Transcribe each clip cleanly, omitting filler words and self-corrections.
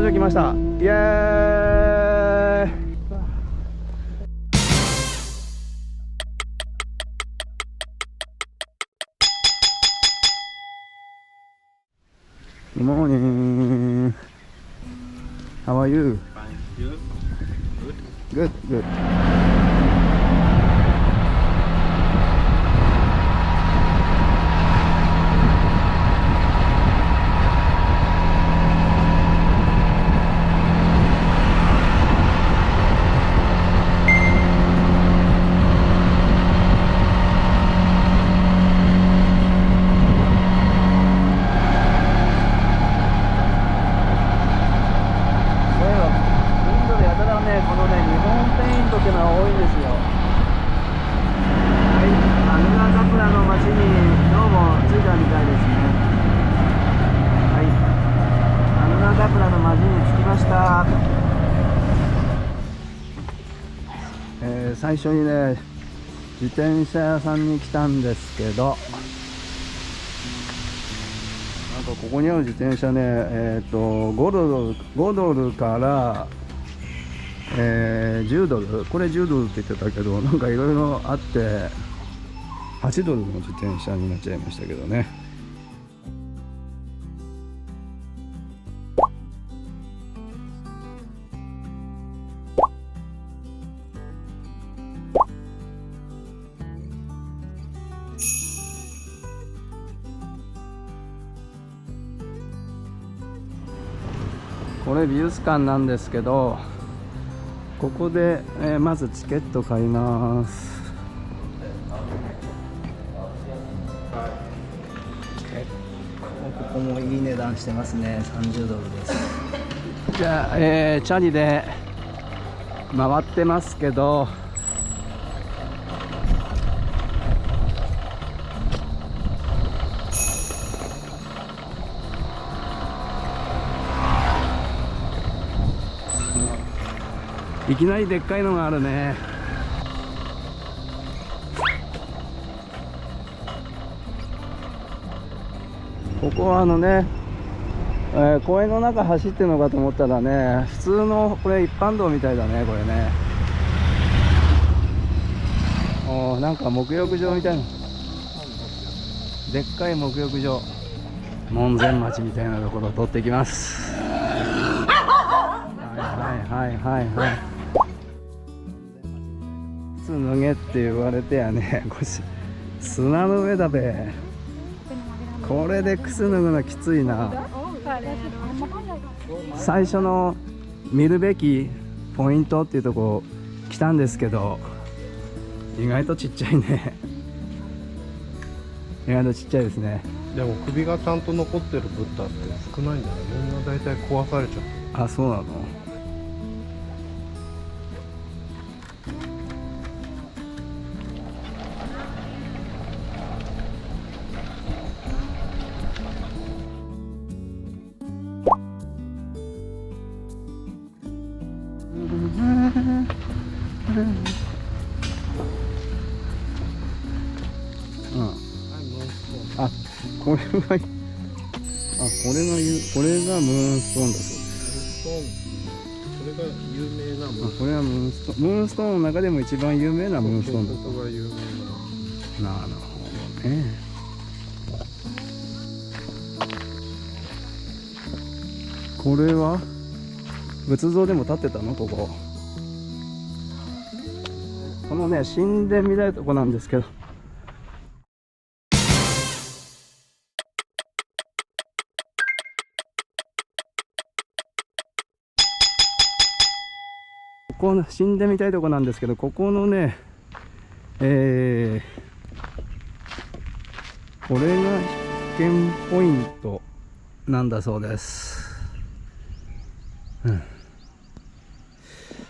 場来ました。イエーイ。Good morning. How are you? Fine. You? Good, Good? good.最初にね、自転車屋さんに来たんですけど、なんかここにある自転車ね、5ドルから、10ドル、これ10ドルって言ってたけど、なんかいろいろあって8ドルの自転車になっちゃいましたけどね。これ美術館なんですけど、ここで、まずチケット買います。結構ここもいい値段してますね。30ドルです。じゃあ、チャリで回ってますけど、いきなりでっかいのがあるね。ここは公園の中走ってるのかと思ったらね、普通のこれ一般道みたいだね、これね。なんか沐浴場みたいな、でっかい沐浴場、門前町みたいなところを取ってきます。はい。靴脱げって言われてやね、砂の上だべ。これで靴脱ぐのきついな。最初の見るべきポイントっていうとこ来たんですけど、意外とちっちゃいね。意外とちっちゃいですね。でも首がちゃんと残ってるブッダって少ないんだよね。みんな大体壊されちゃう。あ、そうなの。あ、これがムーンストーンだそうです。それが有名なこれはムーンストーンの中でも一番有名なムーンストーンだと。ここが有名な。なるほどね。これは仏像でも建ってたの？ここ。このね、神殿みたいなとこなんですけど、ここの神殿みたいなとこなんですけど、ここのね、これが必見ポイントなんだそうです。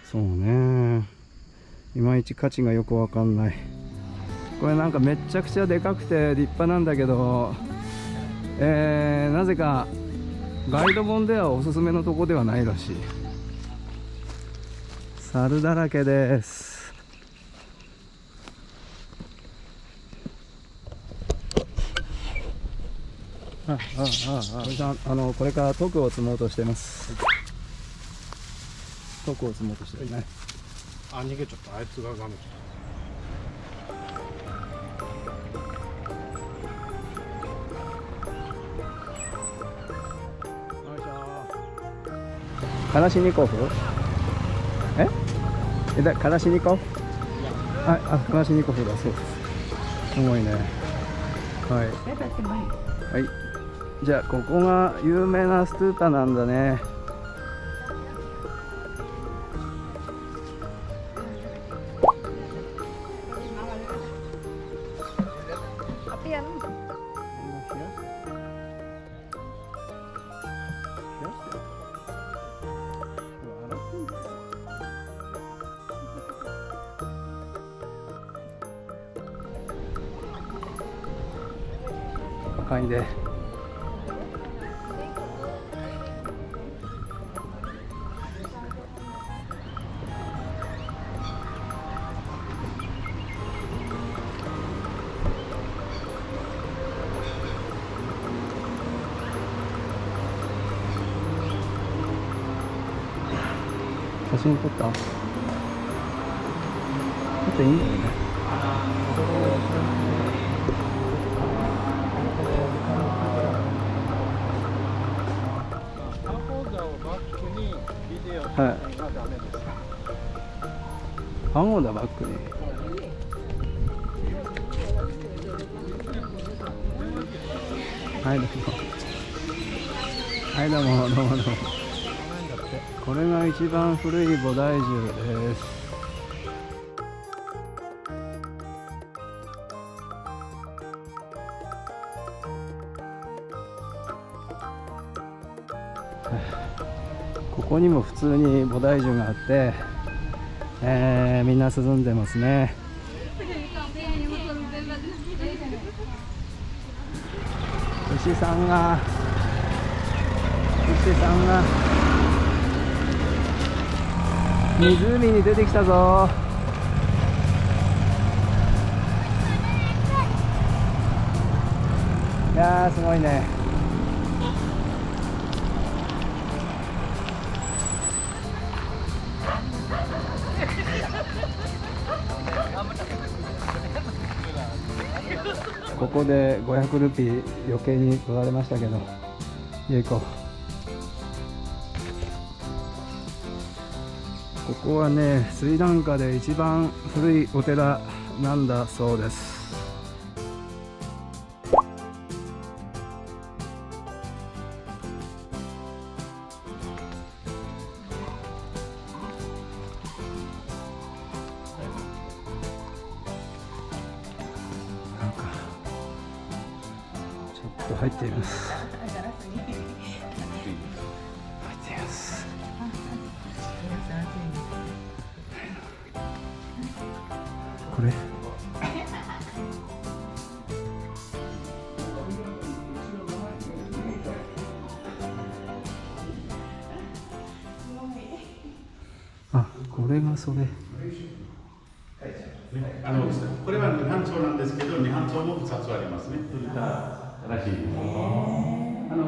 そうね、いまいち価値がよくわかんない。これなんかめっちゃくちゃでかくて立派なんだけど、なぜかガイド本ではおすすめのとこではないらしい。猿だらけです。これから徳を積もうとしています。そこを積もうとしてるね。あ、逃げちゃった。あいつがガメちゃカラシニコフ？カラシニコフ？カラシニコフだそうです。すごいね。はい。はい。じゃあここが有名なストゥーパなんだね。赤いで。写真撮った？撮っていいんだよね。はい。パゴダバックに。はい、どうも。はい、どうも、どうも、どうも。これが一番古い菩提樹です。ここにも普通に菩提樹があって、みんな涼んでますね。牛さんが湖に出てきたぞ。いやーすごいね。ここで500ルピー余計に取られましたけど、家行こう。ここはね、スリランカで一番古いお寺なんだそうです。なんかちょっと入っています。入っています。これこれがそれ。これは二班長なんですけど、二班長も2つありますね。といったらしいです。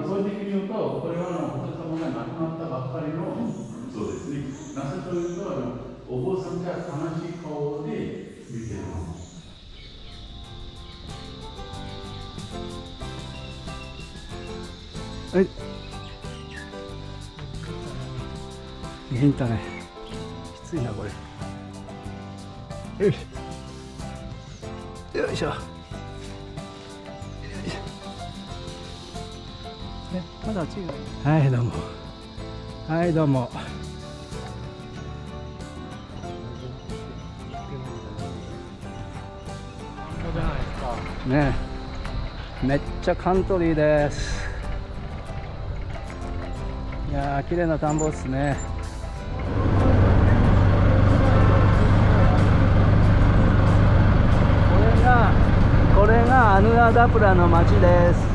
そういう意味で言うと、これはお父様が亡くなったばっかりの、そうですね。なぜというと、お坊さんが悲しい顔で見てるの。はい。インタね。きついなこれ。よいしょ。よいしょ。まだ違う。はいどうも。はいどうも。じゃないですか。ねえ、めっちゃカントリーです。いやー綺麗な田んぼですね。これがアヌラダプラの町です。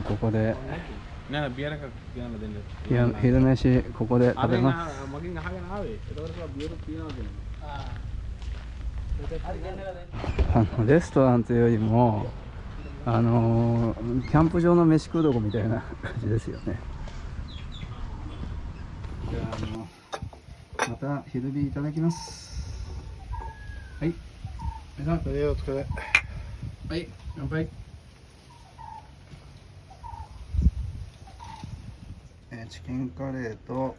ここで昼飯ここで食べます。レストランというよりもキャンプ場の飯食うとこみたいな感じですよね。じゃあまた昼日いただきます。はい、皆さん、お疲れ。はい、乾杯。チキンカレーと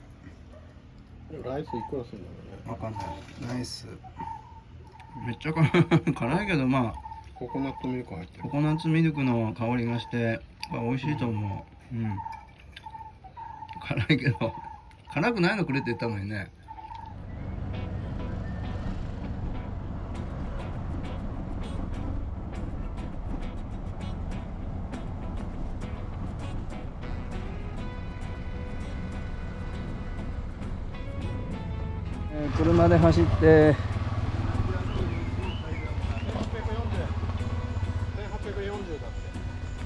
ライスいくらするんだろうね。わかんないライス、めっちゃ辛いけど、まあココナッツミルク入ってる。ココナッツミルクの香りがして美味しいと思う。辛いけど辛くないのくれって言ったのにね。車で走って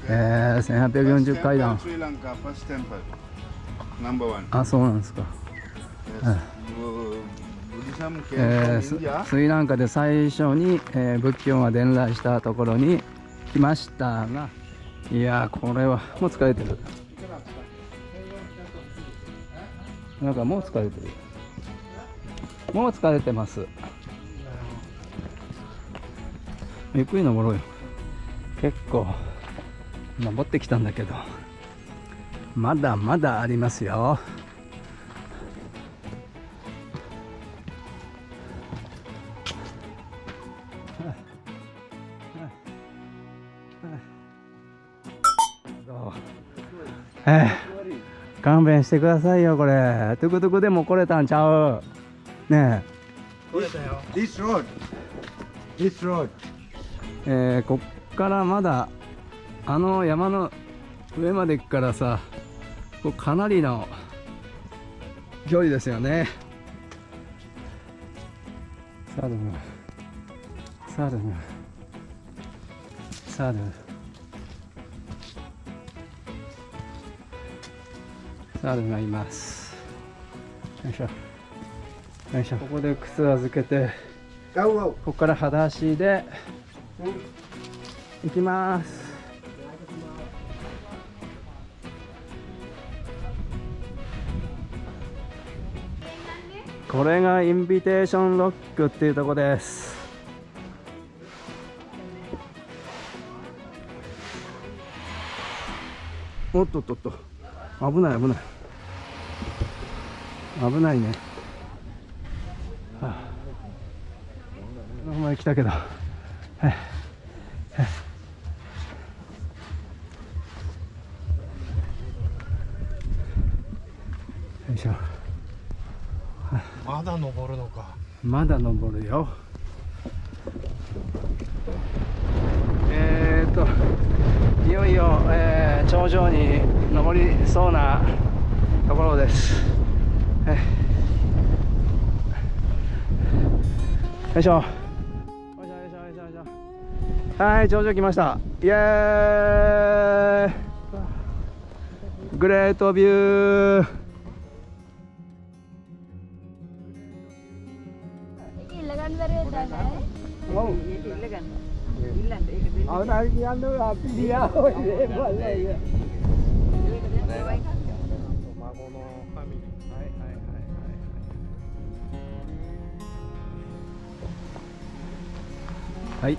1840階段。あ、そうなんですか。スリランカで最初に、仏教が伝来したところに来ましたが、いやー、これはもう疲れてる。なんかもう疲れてる。もう疲れてます。ゆっくり登ろうよ。結構登ってきたんだけど、まだまだありますよ。勘弁してくださいよ、これ。トゥクトゥクでも来れたんちゃうねえ。来れたよ。This road. This road. こっからまだあの山の上まで行くからさ、こうかなりの距離ですよね。サルムサルムサルサルがいます。よいしょよいしょ。ここで靴預けて、ここから裸足で行きます。これがインビテーションロックっていうとこです。おっとっとっと、危ない危ない危ないね。はあ、この前来たけど、よいしょ。まだ登るのか。まだ登るよ。いよいよ、頂上に登りそうなところです。よいしょ。はい、頂上来ました。イエーイ。グレートビュー。はい、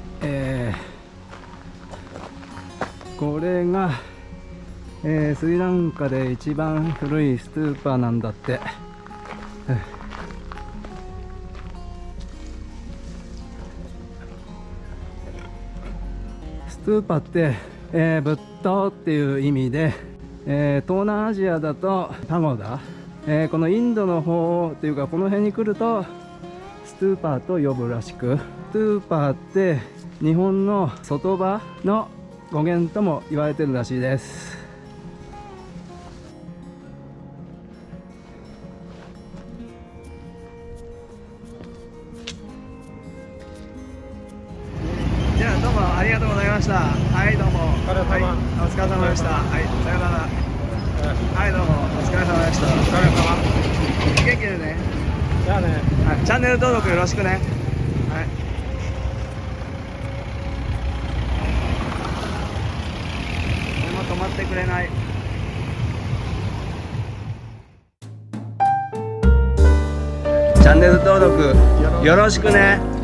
これが、スリランカで一番古いストゥーパーなんだって。ストゥーパって、仏塔っていう意味で、東南アジアだとパゴダ、このインドの方っていうかこの辺に来るとストゥーパーと呼ぶらしく、ストゥーパーって日本の外場の語源とも言われてるらしいです。じゃあどうもありがとうございました。はい、どうも。お疲れ様。はい、お疲れ様でした。はい、さよなら。はい、どうもお疲れ様でした。お疲れ様。元気でね。じゃあね。はい、チャンネル登録よろしくね。はい。チャンネル登録よろしくね。